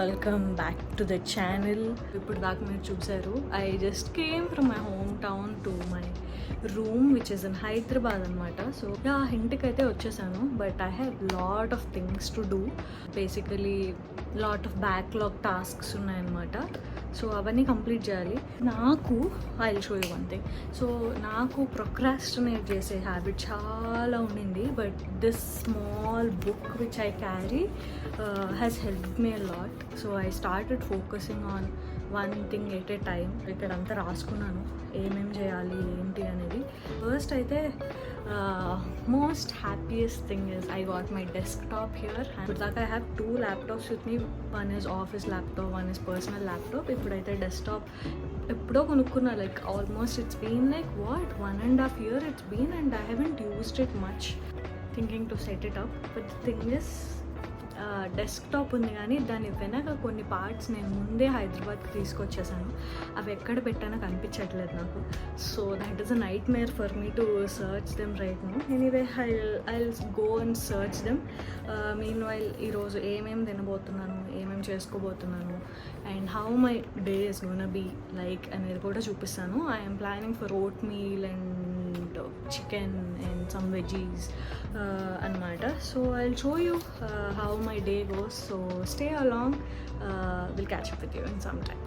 Welcome back to the channel. ఇప్పుడు దాకా మీరు చూసారు, I just came from my home town to my room which is in Hyderabad అనమాట. So ఇంటికి అయితే వచ్చేసాను, but I have lot of things to do. Basically lot of backlog tasks ఉన్నాయన్నమాట. So అవన్నీ కంప్లీట్ చేయాలి. నాకు I will show you one thing. So నాకు procrastinate చేసే హ్యాబిట్ చాలా ఉండింది, but this small book which I carry has help me a lot. So I started focusing on one thing at a time. ఇక్కడంతా రాసుకున్నాను ఏమేమి చేయాలి ఏంటి అనేది. ఫస్ట్ అయితే most happiest thing is I got my desktop here. ఇప్పటిదాకా I have 2 laptops with me. One is office laptop, one is personal laptop. ఇప్పుడైతే desktop ఎప్పుడో కొనుక్కున్నా. Like almost it's been like 1.5 year it's been and I haven't used it much, thinking to set it up. But the thing is desktop ఉంది, కానీ దాని వెనక కొన్ని parts నేను ముందే హైదరాబాద్కి తీసుకొచ్చేసాను. అవి ఎక్కడ పెట్టానో కనిపించట్లేదు నాకు. So that is a nightmare for me to search them right now. Anyway I go and search them. Meanwhile ఈరోజు ఏమేమి తినబోతున్నాను, ఏమేమి చేసుకోబోతున్నాను, and how my day is gonna be like అనేది కూడా చూపిస్తాను. I'm planning for oatmeal and chicken and some veggies anamata. So I'll show you how my day goes, so stay along. We'll catch up with you in some time.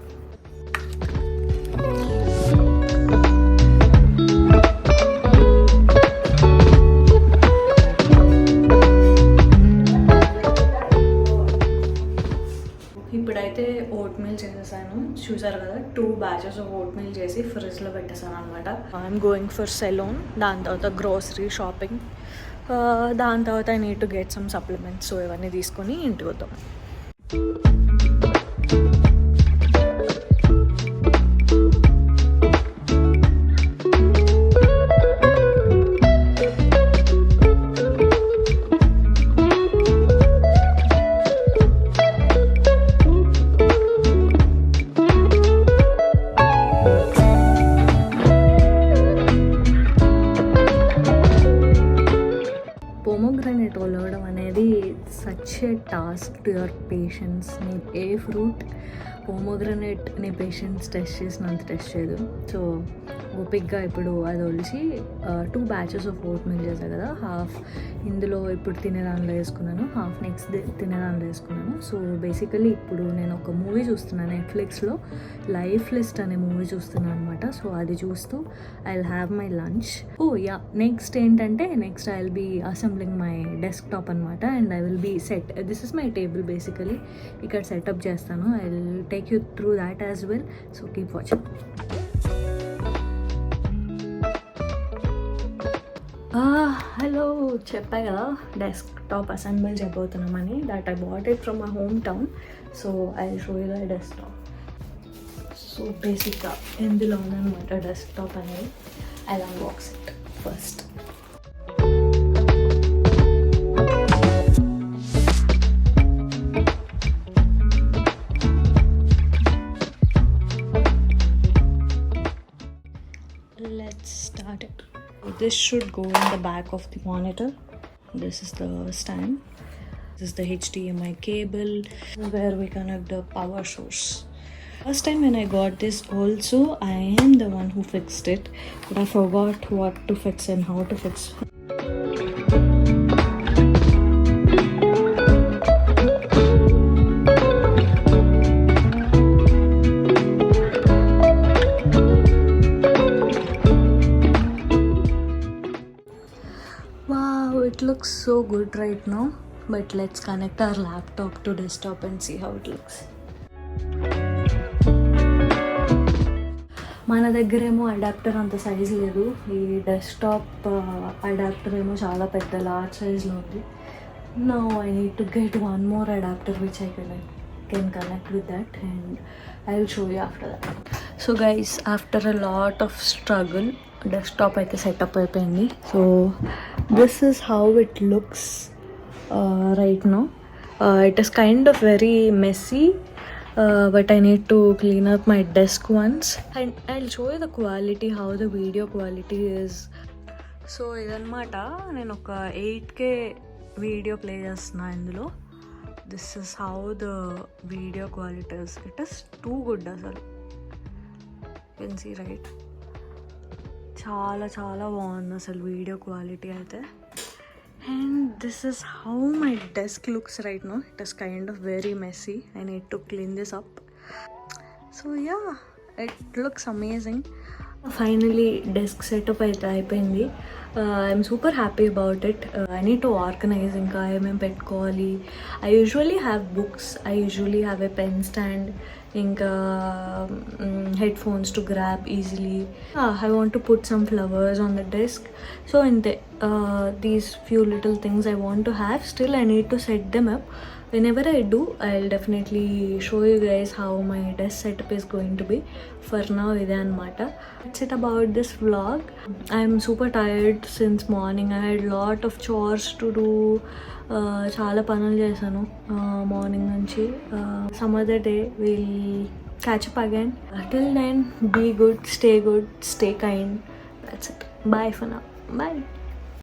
ఇప్పుడైతే vote meal చేసేసాను, చూసారు కదా. 2 batches of vote meal చేసి ఫ్రిడ్జ్లో పెట్టేసాను అనమాట. I'm going for salon, దాని తర్వాత గ్రోసరీ షాపింగ్, దాని తర్వాత I need to get some supplements. So ఇవన్నీ తీసుకొని ఇంటికి వద్దాం. పోమోగ్రానేట్ ఒలవడం అనేది such a task to your patience. నీ ఏ ఫ్రూట్ పోమోగ్రానేట్ నీ పేషెన్స్ టెస్ట్ చేసినంత టెస్ట్ చేయదు. సో ఓపిక్గా ఇప్పుడు అది ఒలిచి 2 batches ఆఫ్ ఓట్ మీల్ చేశాను కదా. హాఫ్ ఇందులో ఇప్పుడు తినే దానిలో వేసుకున్నాను, హాఫ్ నెక్స్ట్ డే తినే దానిలో వేసుకున్నాను. సో బేసికలీ ఇప్పుడు నేను ఒక మూవీ చూస్తున్నాను నెట్ఫ్లిక్స్లో, లైఫ్ లిస్ట్ అనే మూవీ చూస్తున్నాను అనమాట. సో అది చూస్తూ I will have my lunch. Next ఏంటంటే next I will be assembling my desktop అనమాట. And I will be set, this is my table basically. ఇక్కడ సెటప్ చేస్తాను. I will take you through that as well. So keep watching. Hello, చెప్పా కదా desktop assemble చేయబోతున్నామని. That I bought it from my home town. So I show you the desktop. So బేసిక్గా ఎందులో ఉందన్నమాట desktop అనేది. I unbox it first. Let's start it. This should go in the back of the monitor. This is the stand. This is the HDMI cable where we connect the power source. First time when I got this also, I am the one who fixed it, but I forgot what to fix and how to fix. It looks so good right now, but let's connect our laptop to desktop and see how it looks. మన దగ్గరేమో adapter అంత size లేదు. ఈ desktop adapter ఏమో చాలా పెద్ద large సైజ్లో ఉంది. Now I need to get one more adapter which I can connect with that, and I will show you after that. So guys, after a lot of struggle, desktop అయితే setup అయిపోయింది. So this is how it looks right now. It is kind of very messy, but I need to clean up my desk once and I will show you the quality, how the video quality is. So ఇదన్నమాట, నేను ఒక 8K video play చేస్తున్నా ఇందులో. This is how the video quality is. It is too good అసలు. Can see right, చాలా చాలా బాగుంది అసలు వీడియో క్వాలిటీ అయితే. And this is how my desk looks right now. It is kind of very messy. I need to clean this up. So yeah, it looks amazing. Finally desk setup అయితే అయిపోయింది. I'm super happy about it. I need to organize ఇంకా ఏమేమి పెట్టుకోవాలి. I usually have books, I usually have a pen stand, ఇంకా headphones to grab easily. I want to put some flowers on the desk. So ఇంతే, these few little things I want to have. Still I need to set them up. Whenever I do, I'll definitely show you guys how my desk setup is going to be. For now, ide anamata. That's it about this vlog. I'm super tired since morning. I had lot of chores to do. Chaala panulu chesanu morning nunchi. Some other day we'll catch up again. Till then, be good, stay kind. That's it. Bye for now. Bye.